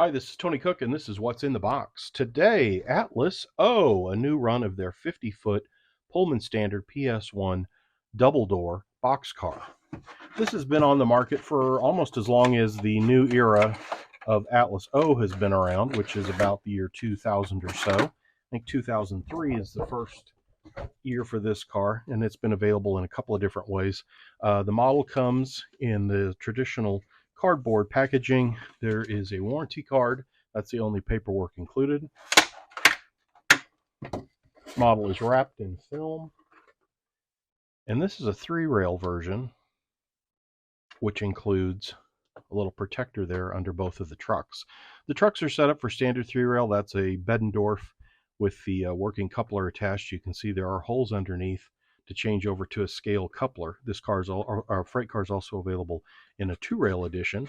Hi, this is Tony Cook, and this is What's in the Box. Today, Atlas O, a new run of their 50-foot Pullman Standard PS1 double-door boxcar. This has been on the market for almost as long as the new era of Atlas O has been around, which is about the year 2000 or so. I think 2003 is the first year for this car, and it's been available in a couple of different ways. The model comes in the traditional cardboard packaging. There is a warranty card. That's the only paperwork included. Model is wrapped in film. And this is a 3-rail version, which includes a little protector there under both of the trucks. The trucks are set up for standard 3-rail. That's a Beddendorf with the working coupler attached. You can see there are holes underneath to change over to a scale coupler. This our freight car is also available in a 2-rail edition.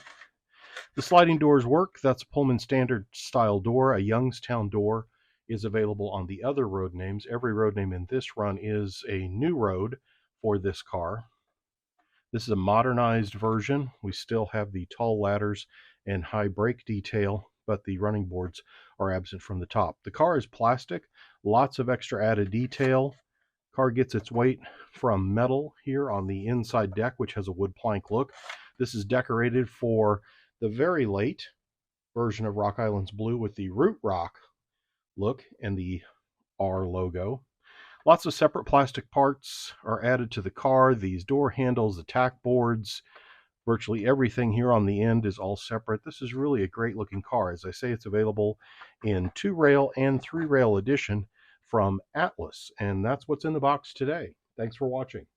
The sliding doors work. That's a Pullman standard style door. A Youngstown door is available on the other road names. Every road name in this run is a new road for this car. This is a modernized version. We still have the tall ladders and high brake detail, but the running boards are absent from the top. The car is plastic, lots of extra added detail. Car gets its weight from metal here on the inside deck, which has a wood plank look. This is decorated for the very late version of Rock Island's Blue with the Root Rock look and the R logo. Lots of separate plastic parts are added to the car. These door handles, the tack boards, virtually everything here on the end is all separate. This is really a great looking car. As I say, it's available in 2-rail and 3-rail edition from Atlas. And that's what's in the box today. Thanks for watching.